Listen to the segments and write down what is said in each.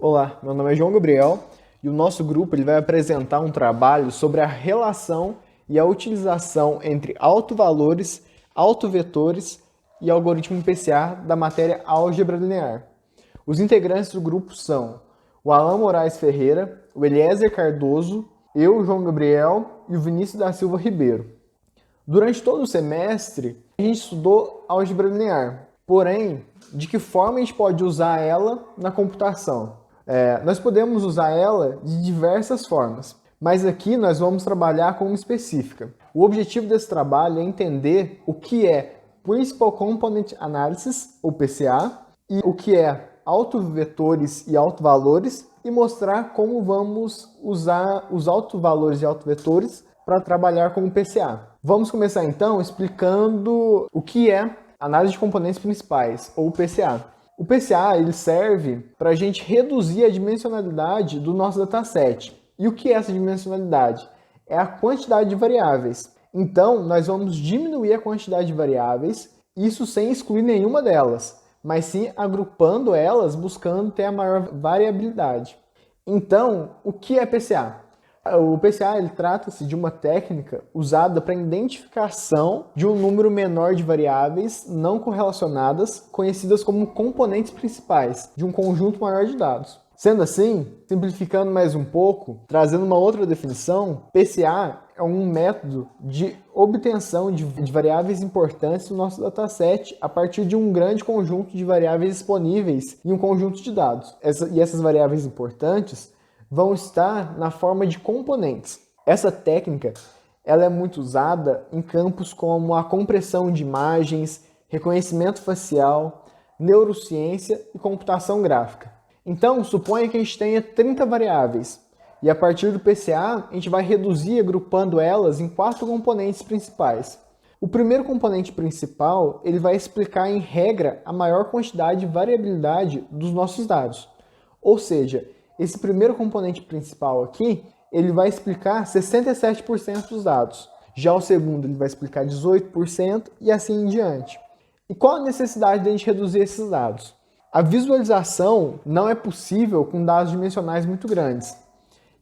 Olá, meu nome é João Gabriel e o nosso grupo ele vai apresentar um trabalho sobre a relação e a utilização entre autovalores, autovetores e algoritmo PCA da matéria álgebra linear. Os integrantes do grupo são o Alan Moraes Ferreira, o Eliezer Cardoso, eu, João Gabriel e o Vinícius da Silva Ribeiro. Durante todo o semestre, a gente estudou álgebra linear, porém, de que forma a gente pode usar ela na computação? Nós podemos usar ela de diversas formas, mas aqui nós vamos trabalhar com uma específica. O objetivo desse trabalho é entender o que é Principal Component Analysis, ou PCA, e o que é autovetores e autovalores, e mostrar como vamos usar os autovalores e autovetores para trabalhar com o PCA. Vamos começar então explicando o que é análise de componentes principais, ou PCA. O PCA ele serve para a gente reduzir a dimensionalidade do nosso dataset. E o que é essa dimensionalidade? É a quantidade de variáveis. Então, nós vamos diminuir a quantidade de variáveis, isso sem excluir nenhuma delas, mas sim agrupando elas, buscando ter a maior variabilidade. Então, o que é PCA? O PCA ele trata-se de uma técnica usada para identificação de um número menor de variáveis não correlacionadas, conhecidas como componentes principais de um conjunto maior de dados. Sendo assim, simplificando mais um pouco, trazendo uma outra definição, PCA é um método de obtenção de variáveis importantes no nosso dataset a partir de um grande conjunto de variáveis disponíveis em um conjunto de dados. E essas variáveis importantes vão estar na forma de componentes. Essa técnica ela é muito usada em campos como a compressão de imagens, reconhecimento facial, neurociência e computação gráfica. Então, suponha que a gente tenha 30 variáveis e a partir do PCA a gente vai reduzir agrupando elas em 4 componentes principais. O primeiro componente principal ele vai explicar em regra a maior quantidade de variabilidade dos nossos dados. Ou seja, esse primeiro componente principal aqui, ele vai explicar 67% dos dados. Já o segundo, ele vai explicar 18% e assim em diante. E qual a necessidade de a gente reduzir esses dados? A visualização não é possível com dados dimensionais muito grandes.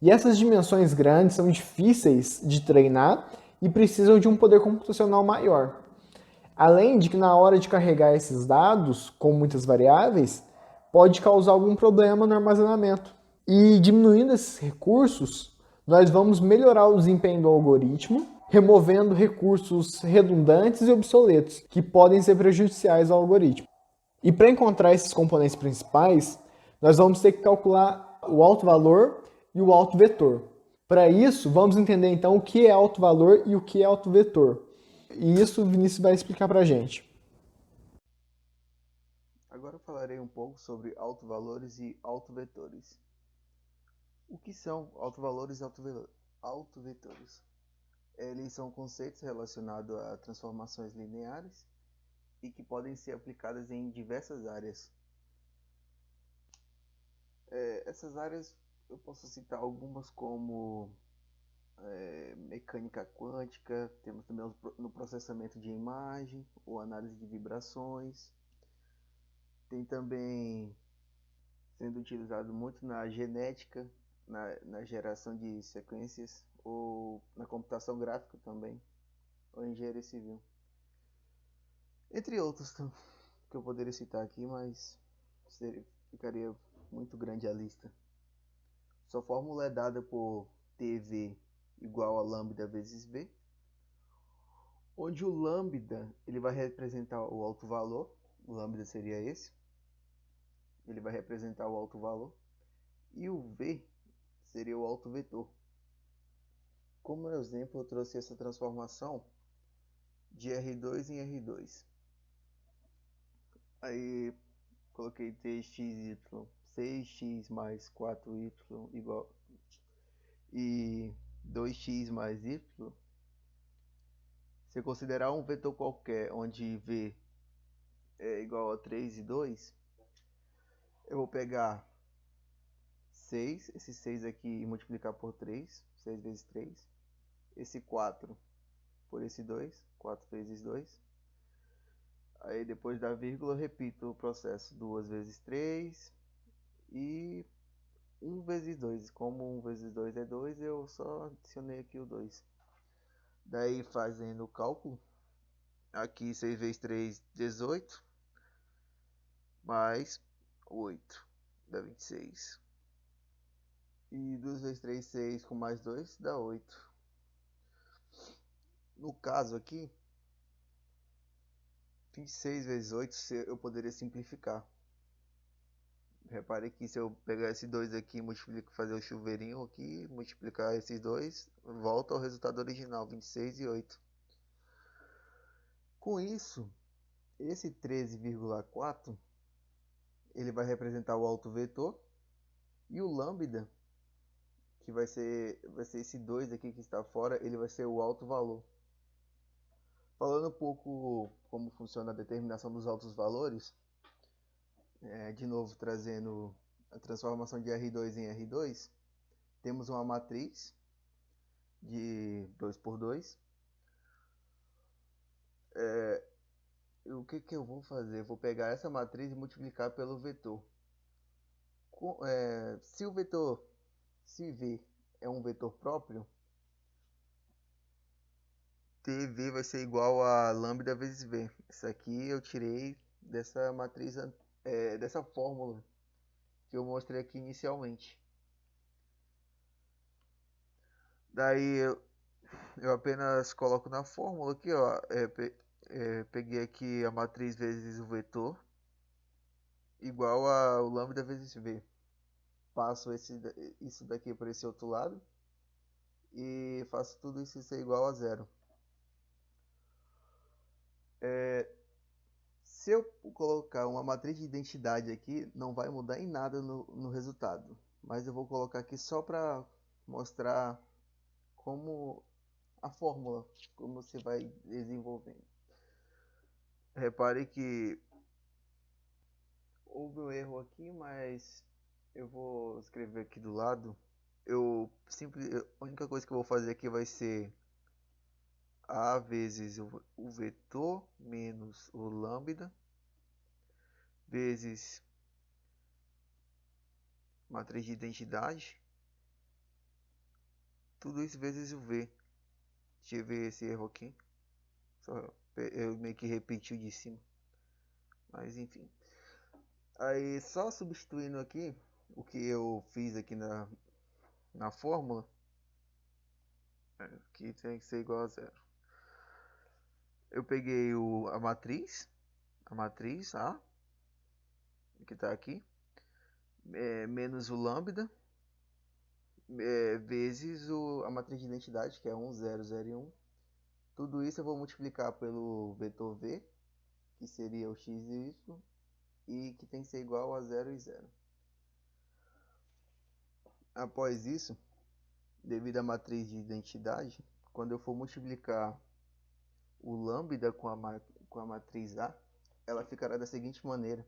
E essas dimensões grandes são difíceis de treinar e precisam de um poder computacional maior. Além de que na hora de carregar esses dados com muitas variáveis, pode causar algum problema no armazenamento. E diminuindo esses recursos, nós vamos melhorar o desempenho do algoritmo, removendo recursos redundantes e obsoletos, que podem ser prejudiciais ao algoritmo. E para encontrar esses componentes principais, nós vamos ter que calcular o autovalor e o autovetor. Para isso, vamos entender então o que é autovalor e o que é autovetor. E isso o Vinícius vai explicar para a gente. Agora falarei um pouco sobre autovalores e autovetores. O que são autovalores e autovetores? Eles são conceitos relacionados a transformações lineares e que podem ser aplicadas em diversas áreas. Essas áreas eu posso citar algumas como mecânica quântica, temos também no processamento de imagem ou análise de vibrações. Tem também sendo utilizado muito na genética, na geração de sequências ou na computação gráfica também, ou engenharia civil. Entre outros que eu poderia citar aqui, mas ficaria muito grande a lista. Sua fórmula é dada por TV igual a lambda vezes B, onde o lambda ele vai representar o alto valor, o lambda seria esse, ele vai representar o alto valor, e o V seria o autovetor. Como exemplo, eu trouxe essa transformação de R2 em R2. Aí coloquei 3xy, 6x mais 4y igual e 2x mais y. Se eu considerar um vetor qualquer onde v é igual a 3 e 2, eu vou pegar 6, esse 6 aqui e multiplicar por 3, 6 vezes 3, esse 4 por esse 2, 4 vezes 2. Aí depois da vírgula eu repito o processo 2 vezes 3 e 1 vezes 2. Como 1 vezes 2 é 2, eu só adicionei aqui o 2. Daí fazendo o cálculo, aqui 6 vezes 3, 18, mais 8, dá 26. E 2 vezes 3, 6, com mais 2, dá 8. No caso aqui, 26 vezes 8 eu poderia simplificar. Repare que se eu pegar esse 2 aqui e multiplicar, fazer o chuveirinho aqui, multiplicar esses dois, volta ao resultado original, 26 e 8. Com isso, esse 13,4 ele vai representar o alto vetor e o lambda, que vai ser esse 2 aqui que está fora, ele vai ser o alto valor. Falando um pouco como funciona a determinação dos altos valores, de novo trazendo a transformação de R2 em R2, temos uma matriz de 2 por 2. O que eu vou fazer? Eu vou pegar essa matriz e multiplicar pelo vetor. Se o vetor, se V é um vetor próprio, TV vai ser igual a lambda vezes V. Isso aqui eu tirei dessa matriz, dessa fórmula que eu mostrei aqui inicialmente. Daí eu apenas coloco na fórmula aqui, ó, peguei aqui a matriz vezes o vetor igual a o lambda vezes V. Passo isso daqui para esse outro lado e faço tudo isso ser igual a zero. Se eu colocar uma matriz de identidade aqui, não vai mudar em nada no resultado. Mas eu vou colocar aqui só para mostrar como a fórmula, como você vai desenvolvendo. Repare que houve um erro aqui, mas eu vou escrever aqui do lado. A única coisa que eu vou fazer aqui vai ser A vezes o vetor menos o lambda vezes matriz de identidade, tudo isso vezes o V. Deixa eu ver esse erro aqui. Eu meio que repeti o de cima. Mas enfim. Aí só substituindo aqui o que eu fiz aqui na fórmula, que tem que ser igual a zero. Eu peguei a matriz A, que está aqui, menos o lambda, vezes a matriz de identidade, que é 1, 0, 0 e 1. Tudo isso eu vou multiplicar pelo vetor V, que seria o x e y, e que tem que ser igual a 0 e 0. Após isso, devido à matriz de identidade, quando eu for multiplicar o lambda com a matriz A, ela ficará da seguinte maneira: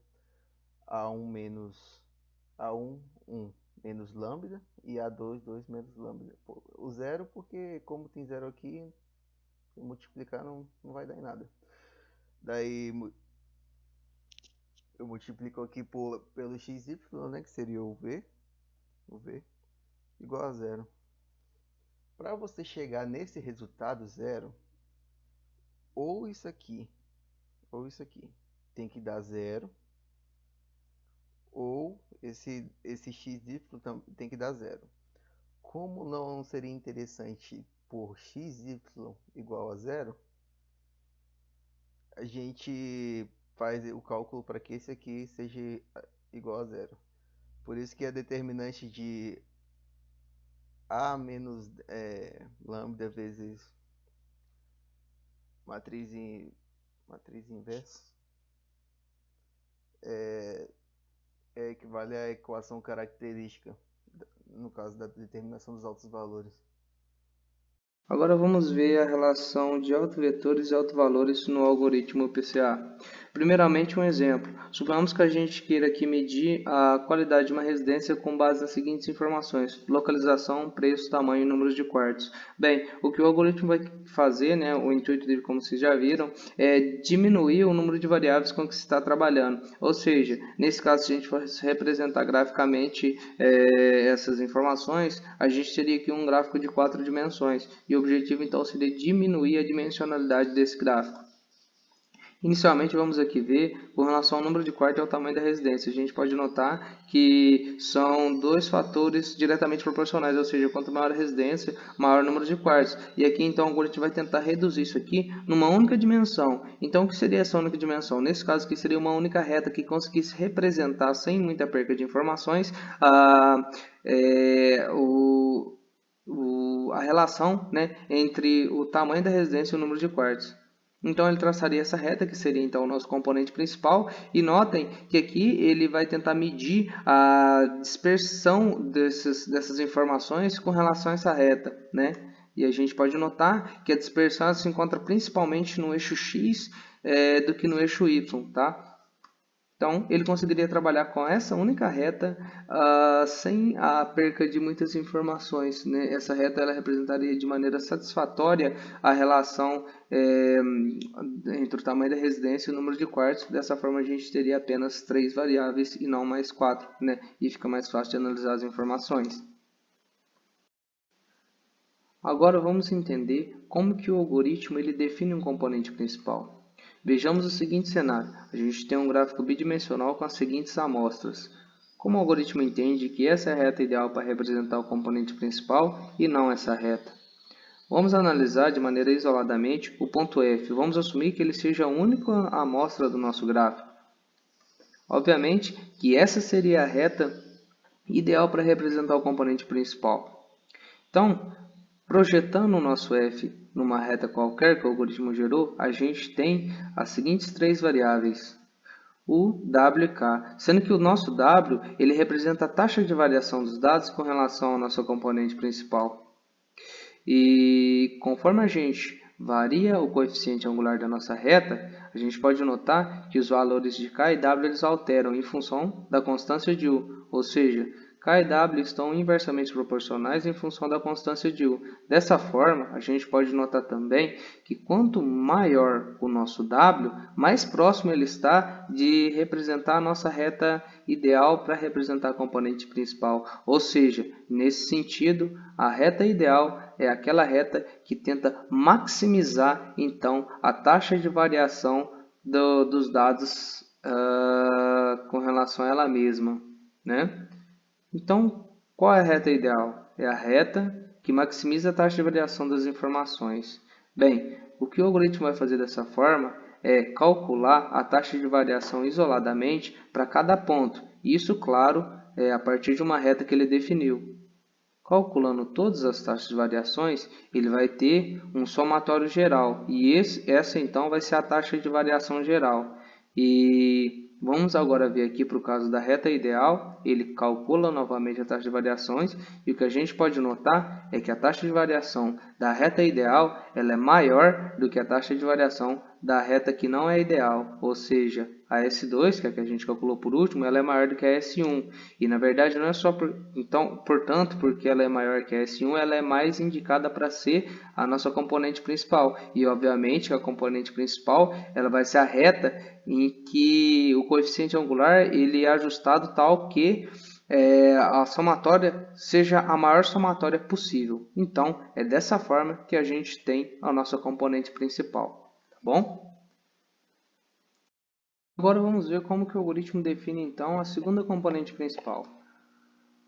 A1 menos A1, 1 menos lambda e A2, 2 menos lambda. O zero, porque como tem zero aqui, multiplicar não vai dar em nada. Daí eu multiplico aqui pelo xy, né, que seria o V, igual a zero. Para você chegar nesse resultado zero, ou isso aqui, tem que dar zero, ou esse xy tem que dar zero. Como não seria interessante por xy igual a zero, a gente faz o cálculo para que esse aqui seja igual a zero. Por isso que a determinante de A menos lambda vezes matriz, matriz inversa equivale à equação característica, no caso da determinação dos altos valores. Agora vamos ver a relação de autovetores e autovalores no algoritmo PCA. Primeiramente, um exemplo. Suponhamos que a gente queira aqui medir a qualidade de uma residência com base nas seguintes informações: localização, preço, tamanho e números de quartos. Bem, o que o algoritmo vai fazer, né, o intuito dele, como vocês já viram, é diminuir o número de variáveis com que se está trabalhando. Ou seja, nesse caso, se a gente fosse representar graficamente essas informações, a gente teria aqui um gráfico de 4 dimensões. E o objetivo, então, seria diminuir a dimensionalidade desse gráfico. Inicialmente, vamos aqui ver com relação ao número de quartos e ao tamanho da residência. A gente pode notar que são dois fatores diretamente proporcionais, ou seja, quanto maior a residência, maior o número de quartos. E aqui, então, o algoritmo vai tentar reduzir isso aqui numa única dimensão. Então, o que seria essa única dimensão? Nesse caso aqui, seria uma única reta que conseguisse representar, sem muita perca de informações, a relação, né, entre o tamanho da residência e o número de quartos. Então ele traçaria essa reta, que seria então o nosso componente principal, e notem que aqui ele vai tentar medir a dispersão dessas informações com relação a essa reta, né? E a gente pode notar que a dispersão se encontra principalmente no eixo X do que no eixo Y, tá? Então, ele conseguiria trabalhar com essa única reta sem a perca de muitas informações, né? Essa reta ela representaria de maneira satisfatória a relação entre o tamanho da residência e o número de quartos. Dessa forma, a gente teria apenas 3 variáveis e não mais 4, né? E fica mais fácil de analisar as informações. Agora vamos entender como que o algoritmo ele define um componente principal. Vejamos o seguinte cenário. A gente tem um gráfico bidimensional com as seguintes amostras. Como o algoritmo entende que essa é a reta ideal para representar o componente principal e não essa reta? Vamos analisar de maneira isoladamente o ponto F. Vamos assumir que ele seja a única amostra do nosso gráfico. Obviamente que essa seria a reta ideal para representar o componente principal. Então, projetando o nosso f numa reta qualquer que o algoritmo gerou, a gente tem as seguintes 3 variáveis, u, w e k, sendo que o nosso w ele representa a taxa de variação dos dados com relação ao nosso componente principal. E conforme a gente varia o coeficiente angular da nossa reta, a gente pode notar que os valores de k e w eles alteram em função da constância de u, ou seja, k e w estão inversamente proporcionais em função da constância de u. Dessa forma, a gente pode notar também que quanto maior o nosso w, mais próximo ele está de representar a nossa reta ideal para representar a componente principal. Ou seja, nesse sentido, a reta ideal é aquela reta que tenta maximizar então a taxa de variação dos dados com relação a ela mesma, né? Então, qual é a reta ideal? É a reta que maximiza a taxa de variação das informações. Bem, o que o algoritmo vai fazer dessa forma é calcular a taxa de variação isoladamente para cada ponto. Isso, claro, é a partir de uma reta que ele definiu. Calculando todas as taxas de variações, ele vai ter um somatório geral. E essa então vai ser a taxa de variação geral. E vamos agora ver aqui para o caso da reta ideal, ele calcula novamente a taxa de variações e o que a gente pode notar é que a taxa de variação da reta ideal ela é maior do que a taxa de variação da reta que não é ideal, ou seja, a S2, que é a que a gente calculou por último, ela é maior do que a S1. E na verdade não é só portanto, porque ela é maior que a S1, ela é mais indicada para ser a nossa componente principal. E obviamente a componente principal, ela vai ser a reta em que o coeficiente angular ele é ajustado tal que a somatória seja a maior somatória possível. Então, é dessa forma que a gente tem a nossa componente principal. Tá bom? Agora vamos ver como que o algoritmo define então a segunda componente principal.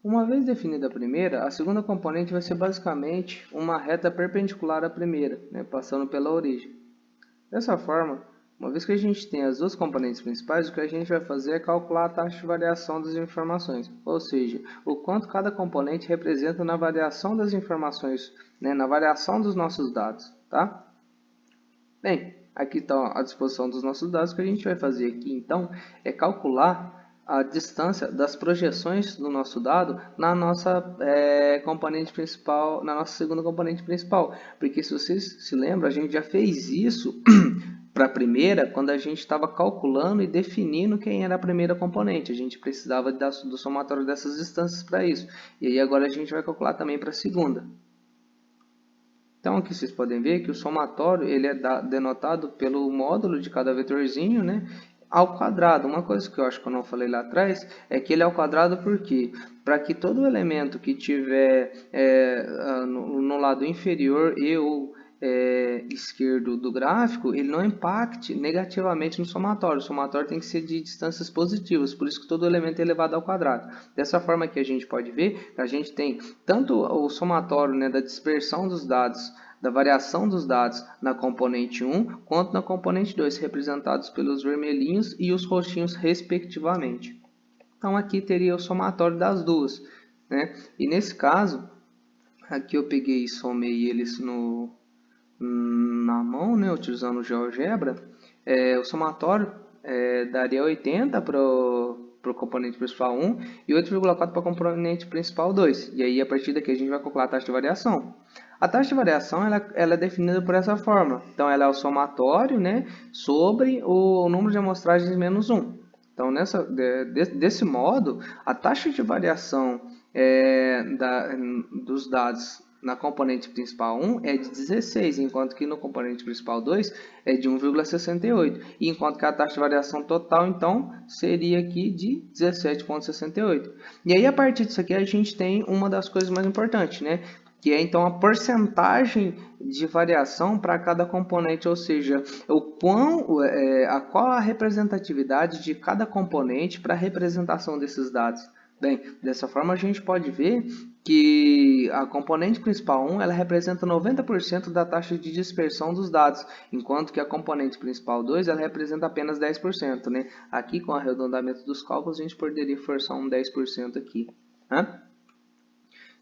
Uma vez definida a primeira, a segunda componente vai ser basicamente uma reta perpendicular à primeira, né, passando pela origem. Dessa forma, uma vez que a gente tem as duas componentes principais, o que a gente vai fazer é calcular a taxa de variação das informações, ou seja, o quanto cada componente representa na variação das informações, né, na variação dos nossos dados, tá? Bem, aqui está a disposição dos nossos dados. O que a gente vai fazer aqui, então, é calcular a distância das projeções do nosso dado na nossa componente principal, na nossa segunda componente principal. Porque se vocês se lembram, a gente já fez isso para a primeira, quando a gente estava calculando e definindo quem era a primeira componente. A gente precisava do somatório dessas distâncias para isso. E aí agora a gente vai calcular também para a segunda. Então aqui vocês podem ver que o somatório ele é denotado pelo módulo de cada vetorzinho, né, ao quadrado. Uma coisa que eu acho que eu não falei lá atrás é que ele é ao quadrado porque para que todo elemento que tiver no lado inferior e ou esquerdo do gráfico, ele não impacte negativamente no somatório. O somatório tem que ser de distâncias positivas, por isso que todo elemento é elevado ao quadrado. Dessa forma que a gente pode ver, a gente tem tanto o somatório, né, da dispersão dos dados, da variação dos dados na componente 1, quanto na componente 2, representados pelos vermelhinhos e os roxinhos, respectivamente. Então, aqui teria o somatório das duas, né? E nesse caso, aqui eu peguei e somei eles na mão, né, utilizando o GeoGebra, o somatório daria 80 para o componente principal 1 e 8,4 para o componente principal 2. E aí, a partir daqui, a gente vai calcular a taxa de variação. A taxa de variação ela é definida por essa forma. Então, ela é o somatório, né, sobre o número de amostragens menos 1. Então, desse modo, a taxa de variação dos dados na componente principal 1 é de 16, enquanto que no componente principal 2 é de 1,68. E enquanto que a taxa de variação total, então, seria aqui de 17,68. E aí, a partir disso aqui, a gente tem uma das coisas mais importantes, né? Que é, então, a porcentagem de variação para cada componente, ou seja, qual a representatividade de cada componente para a representação desses dados. Bem, dessa forma a gente pode ver que a componente principal 1 ela representa 90% da taxa de dispersão dos dados, enquanto que a componente principal 2 ela representa apenas 10%. Né? Aqui, com o arredondamento dos cálculos, a gente poderia forçar um 10% aqui. Né?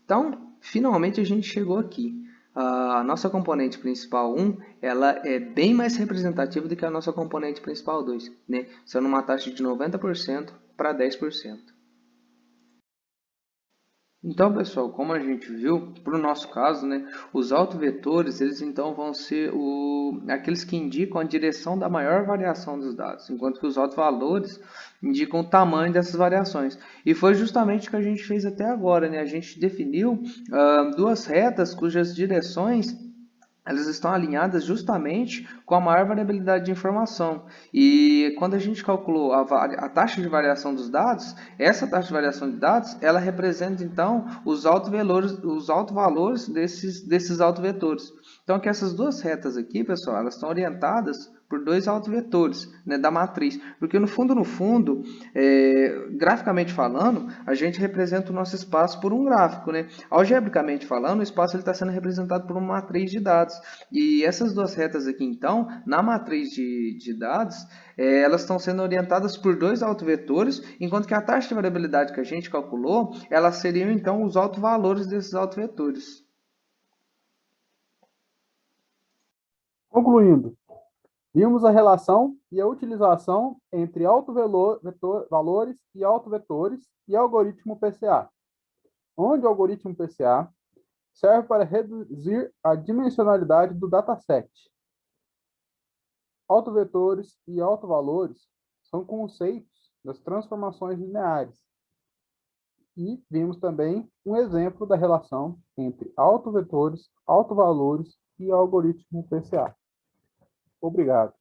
Então, finalmente a gente chegou aqui. A nossa componente principal 1 ela é bem mais representativa do que a nossa componente principal 2, né? Sendo uma taxa de 90% para 10%. Então, pessoal, como a gente viu, para o nosso caso, né, os autovetores, eles então vão ser aqueles que indicam a direção da maior variação dos dados, enquanto que os autovalores indicam o tamanho dessas variações. E foi justamente o que a gente fez até agora, né? A gente definiu duas retas cujas direções elas estão alinhadas justamente com a maior variabilidade de informação. E quando a gente calculou a taxa de variação dos dados, essa taxa de variação de dados, ela representa então os autovalores desses autovetores. Então, que essas duas retas aqui, pessoal, elas estão orientadas por dois autovetores, né, da matriz. Porque no fundo, graficamente falando, a gente representa o nosso espaço por um gráfico. Né? Algebricamente falando, o espaço está sendo representado por uma matriz de dados. E essas duas retas aqui, então, na matriz de dados, elas estão sendo orientadas por dois autovetores, enquanto que a taxa de variabilidade que a gente calculou, elas seriam, então, os autovalores desses autovetores. Concluindo, vimos a relação e a utilização entre autovalores e autovetores e algoritmo PCA, onde o algoritmo PCA serve para reduzir a dimensionalidade do dataset. Autovetores e autovalores são conceitos das transformações lineares. E vimos também um exemplo da relação entre autovetores, autovalores e algoritmo PCA. Obrigado.